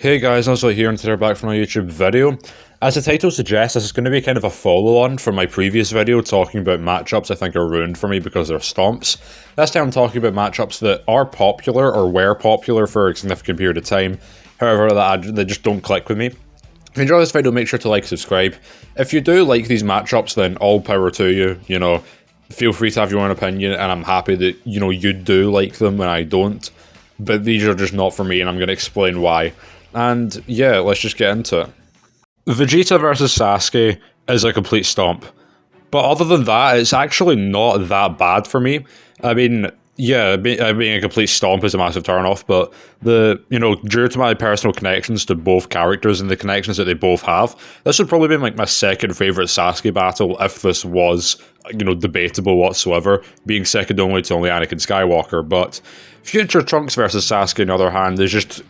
Hey guys, Nuzzo here, and today we're back from my YouTube video. As the title suggests, this is going to be kind of a follow-on from my previous video talking about matchups I think are ruined for me because they're stomps. This time I'm talking about matchups that are popular or were popular for a significant period of time, however they just don't click with me. If you enjoy this video, make sure to like, subscribe. If you do like these matchups, then all power to you, feel free to have your own opinion, and I'm happy that, you do like them and I don't. But these are just not for me, and I'm going to explain why. And yeah, let's just get into it. Vegeta versus Sasuke is a complete stomp. But other than that, it's actually not that bad for me. I mean, yeah, being a complete stomp is a massive turnoff, but due to my personal connections to both characters and the connections that they both have, this would probably be like my second favourite Sasuke battle if this was, debatable whatsoever, being second only to Anakin Skywalker. But Future Trunks versus Sasuke, on the other hand, is just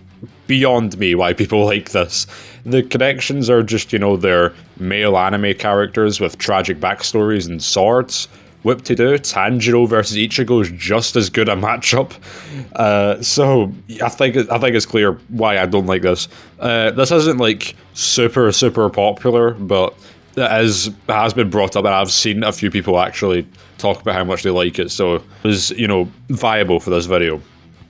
beyond me why people like this. The connections are just, they're male anime characters with tragic backstories and swords. Whip-to-do, Tanjiro versus Ichigo is just as good a matchup. So I think it's clear why I don't like this. This isn't like super popular, but it has been brought up, and I've seen a few people actually talk about how much they like it, so it was, viable for this video.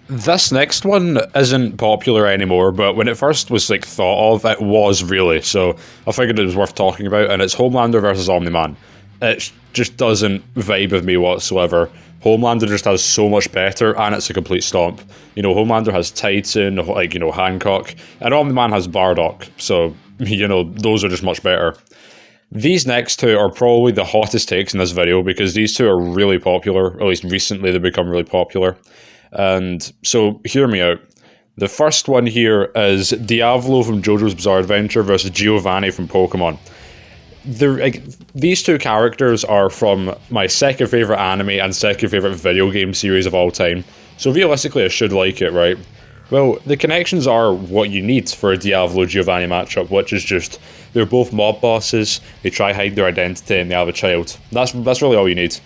This next one isn't popular anymore, but when it first was thought of, it was really, so I figured it was worth talking about, and it's Homelander versus Omniman. It just doesn't vibe with me whatsoever. Homelander just has so much better, and it's a complete stomp. Homelander has Titan, Hancock, and Omniman has Bardock, so, those are just much better. These next two are probably the hottest takes in this video, because these two are really popular, or at least recently they've become really popular. And so, hear me out. The first one here is Diavolo from JoJo's Bizarre Adventure versus Giovanni from Pokemon. These two characters are from my second favourite anime and second favourite video game series of all time, so realistically I should like it, right? Well, the connections are what you need for a Diavolo-Giovanni matchup, which is just, they're both mob bosses, they try hide their identity, and they have a child. That's really all you need.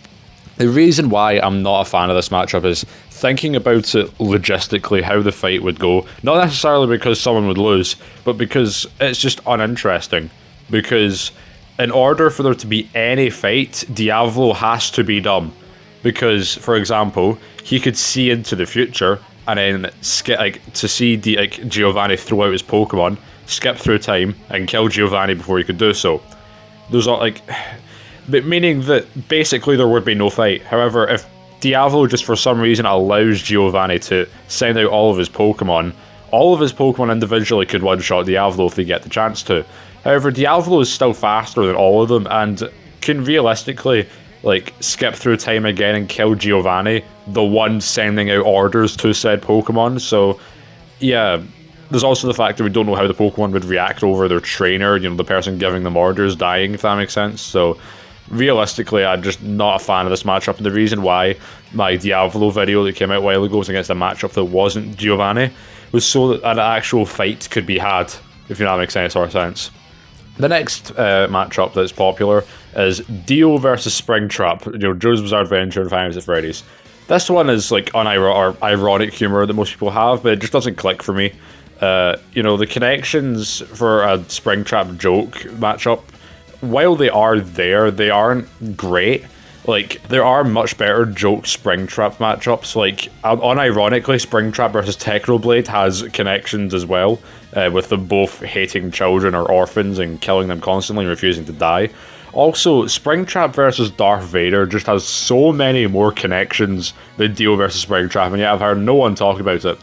The reason why I'm not a fan of this matchup is thinking about it logistically, how the fight would go. Not necessarily because someone would lose, but because it's just uninteresting. Because in order for there to be any fight, Diavolo has to be dumb. Because, for example, he could see into the future, and then to see Giovanni throw out his Pokemon, skip through time, and kill Giovanni before he could do so. Those are meaning that basically there would be no fight. However, if Diavolo just for some reason allows Giovanni to send out all of his Pokemon individually could one-shot Diavolo if they get the chance to. However, Diavolo is still faster than all of them and can realistically skip through time again and kill Giovanni, the one sending out orders to said Pokemon. So yeah, there's also the fact that we don't know how the Pokemon would react over their trainer, the person giving them orders dying, if that makes sense. So realistically, I'm just not a fan of this matchup, and the reason why my Diavolo video that came out a while ago was against a matchup that wasn't Giovanni was so that an actual fight could be had, if that makes any sort of sense. The next matchup that's popular is Dio versus Springtrap, JoJo's Bizarre Adventure and Five Nights at Freddy's. This one is ironic humor that most people have, but it just doesn't click for me. The connections for a Springtrap joke matchup, while they are there, they aren't great. There are much better joke Springtrap matchups. Unironically, Springtrap versus Technoblade has connections as well, with them both hating children or orphans and killing them constantly and refusing to die. Also, Springtrap versus Darth Vader just has so many more connections than Dio versus Springtrap, and yet I've heard no one talk about it.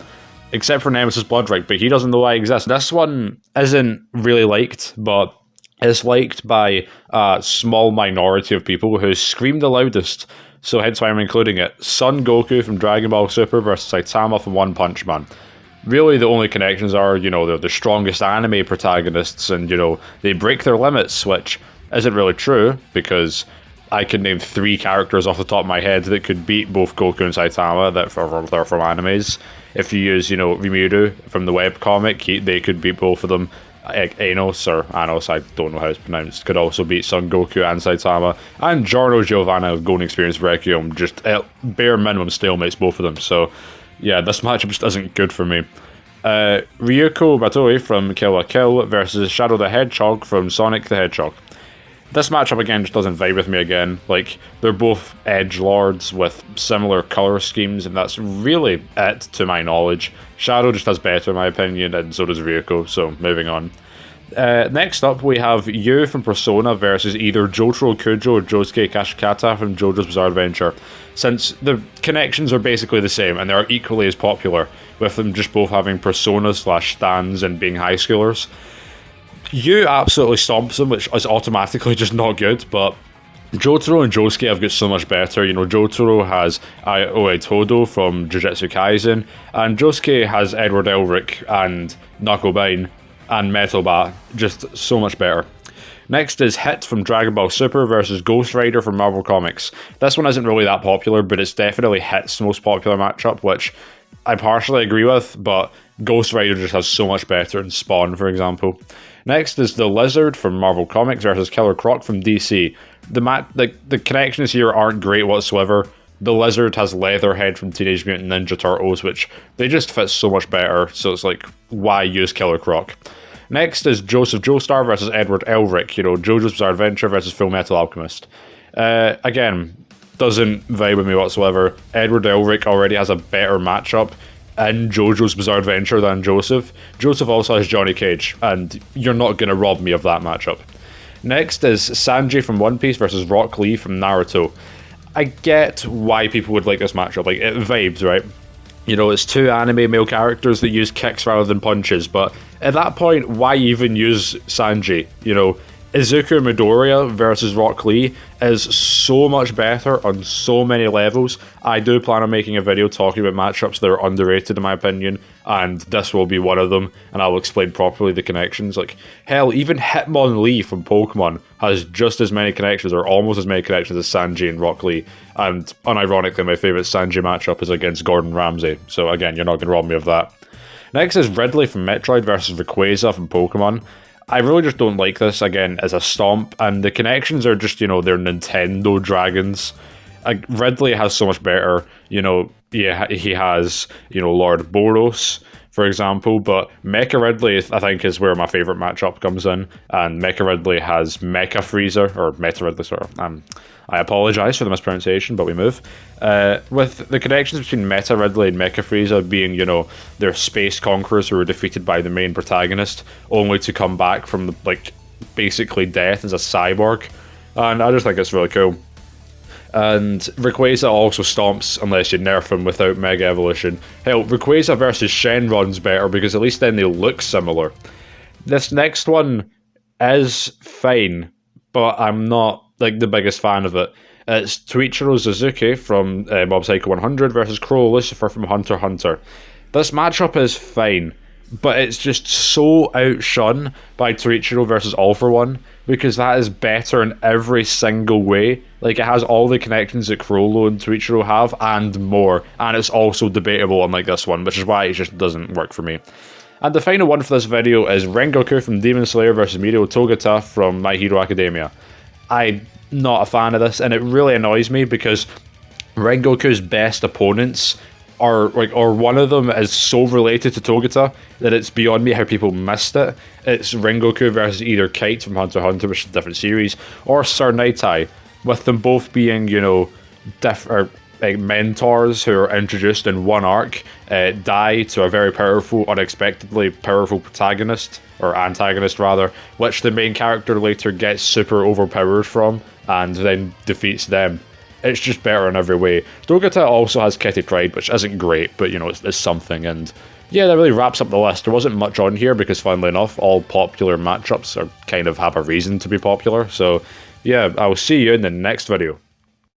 Except for Nemesis Bloodright, but he doesn't know I exist. This one isn't really liked, but it's liked by a small minority of people who scream the loudest, so hence why I'm including it. Son Goku from Dragon Ball Super versus Saitama from One Punch Man. Really, the only connections are, they're the strongest anime protagonists, and, they break their limits, which isn't really true, because I can name 3 characters off the top of my head that could beat both Goku and Saitama that are from animes. If you use, Rimuru from the webcomic, they could beat both of them. Anos, I don't know how it's pronounced, could also beat Son Goku and Saitama. And Giorno Giovanna of Golden Experience Requiem, just bare minimum stalemates both of them. So yeah, this matchup just isn't good for me. Ryuko Matoi from Kill la Kill versus Shadow the Hedgehog from Sonic the Hedgehog. This matchup again just doesn't vibe with me again. Like, they're both edgelords with similar colour schemes, and that's really it to my knowledge. Shadow just has better in my opinion, and so does Ryuko, so moving on. Next up, we have Yu from Persona versus either Jotaro Kujo or Josuke Kashikata from JoJo's Bizarre Adventure. Since the connections are basically the same and they are equally as popular, with them just both having personas/stands and being high schoolers, Yu absolutely stomps them, which is automatically just not good, but Jotaro and Josuke have got so much better. You know, Jotaro has Oe Todo from Jujutsu Kaisen, and Josuke has Edward Elric and Knucklebane and Metal Bat, just so much better. Next is Hit from Dragon Ball Super versus Ghost Rider from Marvel Comics. This one isn't really that popular, but it's definitely Hit's most popular matchup, which I partially agree with, but Ghost Rider just has so much better in Spawn, for example. Next is The Lizard from Marvel Comics versus Killer Croc from DC. The connections here aren't great whatsoever. The Lizard has Leatherhead from Teenage Mutant Ninja Turtles, which they just fit so much better, so it's like, why use Killer Croc? Next is Joseph Joestar versus Edward Elric, you know, JoJo's Bizarre Adventure versus Full Metal Alchemist. Again, doesn't vibe with me whatsoever. Edward Elric already has a better matchup in JoJo's Bizarre Adventure than Joseph. Joseph also has Johnny Cage, and you're not going to rob me of that matchup. Next is Sanji from One Piece versus Rock Lee from Naruto. I get why people would like this matchup. Like, it vibes, right? You know, it's two anime male characters that use kicks rather than punches, but at that point, why even use Sanji? You know, Izuku Midoriya versus Rock Lee is so much better on so many levels. I do plan on making a video talking about matchups that are underrated in my opinion, and this will be one of them, and I'll explain properly the connections. Like, hell, even Hitmonlee from Pokemon has just as many connections, or almost as many connections as Sanji and Rock Lee, and unironically my favourite Sanji matchup is against Gordon Ramsay, so again, you're not going to rob me of that. Next is Ridley from Metroid versus Rayquaza from Pokemon. I really just don't like this, again, as a stomp, and the connections are just, you know, they're Nintendo dragons. Ridley has so much better, you know, he has, you know, Lord Boros, for example, but Mecha Ridley, I think, is where my favourite matchup comes in, and Mecha Ridley has Mecha Frieza, or Meta Ridley, sorry, I apologise for the mispronunciation, but we move. With the connections between Meta Ridley and Mecha Frieza being, you know, they're space conquerors who were defeated by the main protagonist, only to come back from, like, basically death as a cyborg, and I just think it's really cool. And Rayquaza also stomps unless you nerf him without Mega Evolution. Hell, Rayquaza versus Shenron's better because at least then they look similar. This next one is fine, but I'm not like the biggest fan of it. It's Toichiro Suzuki from Mob Psycho 100 versus Crow Lucifer from Hunter x Hunter. This matchup is fine, but it's just so outshone by Toichiro versus All For One, because that is better in every single way. Like, it has all the connections that Crollo and Toichiro have, and more, and it's also debatable unlike this one, which is why it just doesn't work for me. And the final one for this video is Rengoku from Demon Slayer versus Mirio Togata from My Hero Academia. I'm not a fan of this, and it really annoys me because Rengoku's best opponents are, like, or one of them is so related to Togata that it's beyond me how people missed it. It's Rengoku versus either Kite from Hunter x Hunter, which is a different series, or Sir Naitai, with them both being, you know, mentors who are introduced in one arc, die to a very powerful, unexpectedly powerful protagonist, or antagonist rather, which the main character later gets super overpowered from, and then defeats them. It's just better in every way. Togata also has Kitty Pryde, which isn't great, but, you know, it's something, and yeah, that really wraps up the list. There wasn't much on here because, funnily enough, all popular matchups are kind of have a reason to be popular, so yeah, I will see you in the next video.